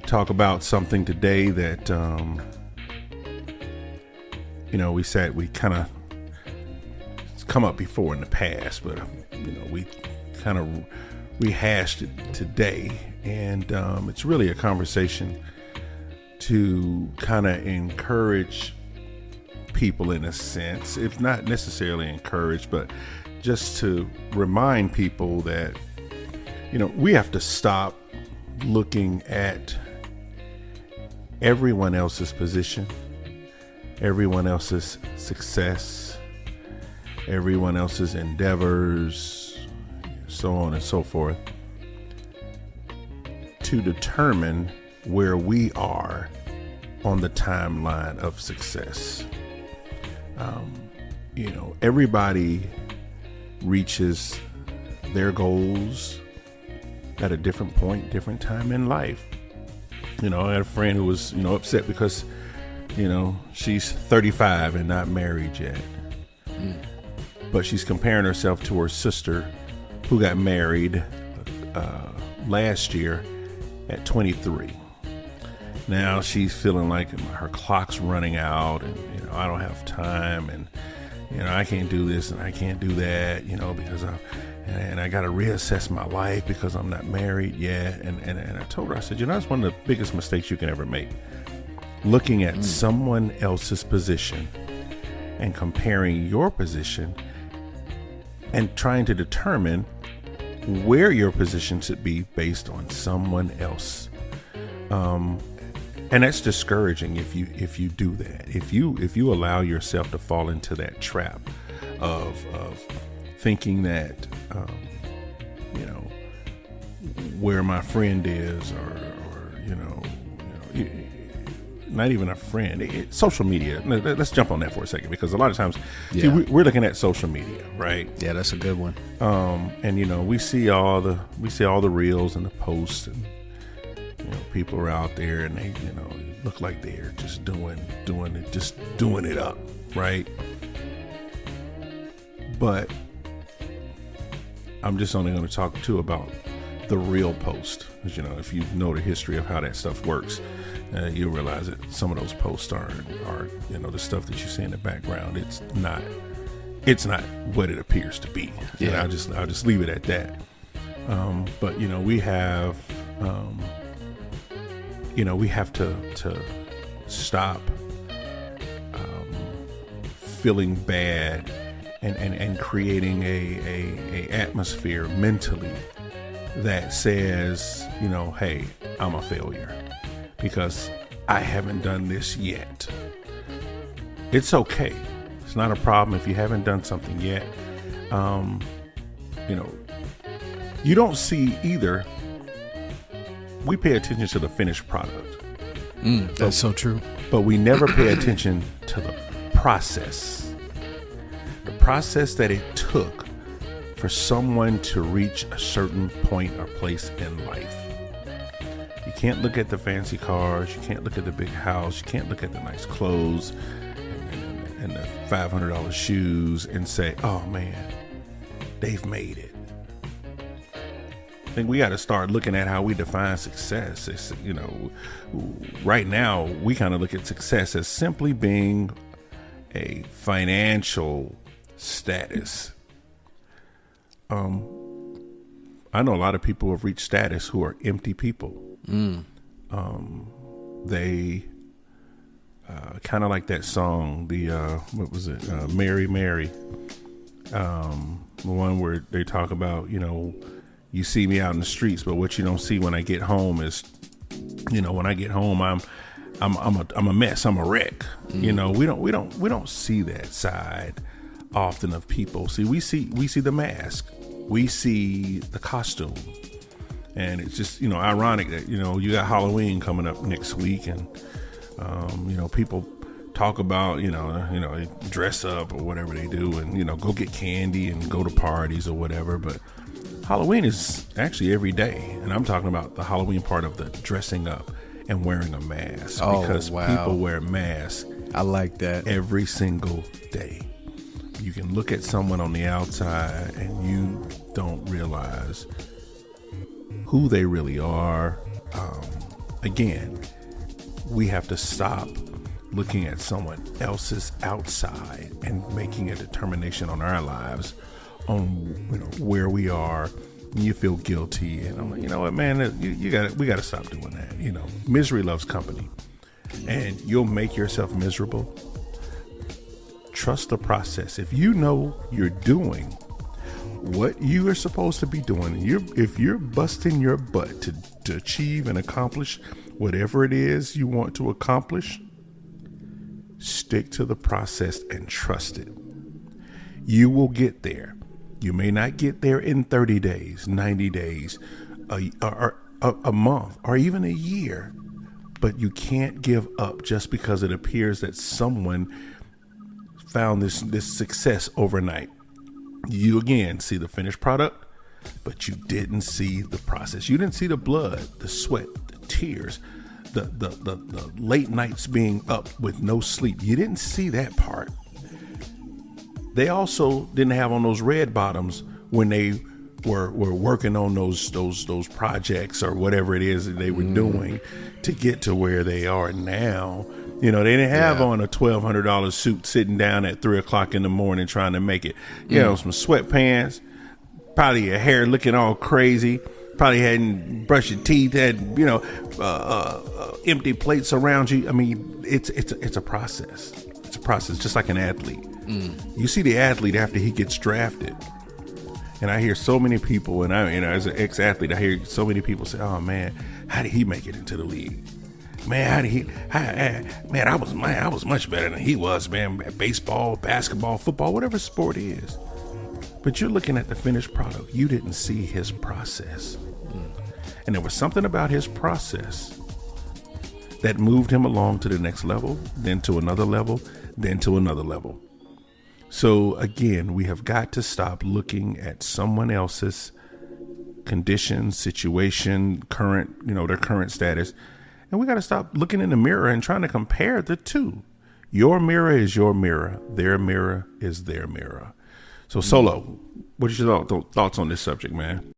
talk about something today that, we kind of, it's come up before in the past, but, we kind of rehashed it today. And it's really a conversation to kind of encourage people in a sense, if not necessarily encourage, but just to remind people that, we have to stop looking at everyone else's position, everyone else's success, everyone else's endeavors, so on and so forth, to determine where we are on the timeline of success. Everybody reaches their goals at a different point, different time in life. I had a friend who was, upset because, she's 35 and not married yet. But she's comparing herself to her sister who got married last year at 23. Now she's feeling like her clock's running out and, I don't have time and, I can't do this and I can't do that, because I got to reassess my life because I'm not married yet. And I told her, I said, that's one of the biggest mistakes you can ever make. Looking at someone else's position and comparing your position and trying to determine where your position should be based on someone else. And that's discouraging if you do that. If you allow yourself to fall into that trap of thinking that where my friend is, or not even a friend, social media. Let's jump on that for a second, because a lot of times we're looking at social media, right? Yeah, that's a good one. And we see all the reels and the posts, and people are out there and they look like they're just doing it up, right? But I'm just only going to talk too about the real post, because if you know the history of how that stuff works, you'll realize that some of those posts are the stuff that you see in the background. It's not what it appears to be. Yeah. And I'll just leave it at that. But we have we have to stop feeling bad and creating a atmosphere mentally that says, hey, I'm a failure because I haven't done this yet. It's okay. It's not a problem if you haven't done something yet. You don't see either. We pay attention to the finished product. That's so true. But we never pay attention to the process. The process that it took for someone to reach a certain point or place in life. You can't look at the fancy cars. You can't look at the big house. You can't look at the nice clothes and the $500 shoes and say, oh man, they've made it. I think we got to start looking at how we define success. It's, right now we kind of look at success as simply being a financial status. I know a lot of people who have reached status who are empty people. They kind of like that song, what was it? Mary, Mary. The one where they talk about, you see me out in the streets, but what you don't see when I get home is, when I get home, I'm a mess. I'm a wreck. We don't see that side often of people. See, we see the mask, we see the costume, and it's just ironic that you got Halloween coming up next week, and people talk about they dress up or whatever they do, and go get candy and go to parties or whatever, but Halloween is actually every day, and I'm talking about the Halloween part of the dressing up and wearing a mask, because people wear masks. I like that. Every single day. You can look at someone on the outside and you don't realize who they really are, again, we have to stop looking at someone else's outside and making a determination on our lives on where we are. You feel guilty, and I'm like, you know what, man, we got to stop doing that. Misery loves company, and you'll make yourself miserable. Trust the process. If you know you're doing what you are supposed to be doing, if you're busting your butt to achieve and accomplish whatever it is you want to accomplish, stick to the process and trust it. You will get there. You may not get there in 30 days, 90 days, a month, or even a year, but you can't give up just because it appears that someone found this success overnight. You again see the finished product, but you didn't see the process. You didn't see the blood, the sweat, the tears, the late nights being up with no sleep. You didn't see that part. They also didn't have on those red bottoms when they were working on those projects or whatever it is that they were doing to get to where they are now. They didn't have on a $1,200 suit sitting down at 3:00 in the morning trying to make it. Some sweatpants, probably your hair looking all crazy, probably hadn't brushed your teeth, had empty plates around you. I mean, it's a process. It's a process, just like an athlete. You see the athlete after he gets drafted, and I hear so many people, and as an ex-athlete, I hear so many people say, "Oh man, how did he make it into the league? Man, I was much better than he was, man. Baseball, basketball, football, whatever sport is." But you're looking at the finished product. You didn't see his process. And there was something about his process that moved him along to the next level, then to another level, then to another level. So again, we have got to stop looking at someone else's condition, situation, their current status. And we got to stop looking in the mirror and trying to compare the two. Your mirror is your mirror. Their mirror is their mirror. So Solo, what are your thoughts on this subject, man?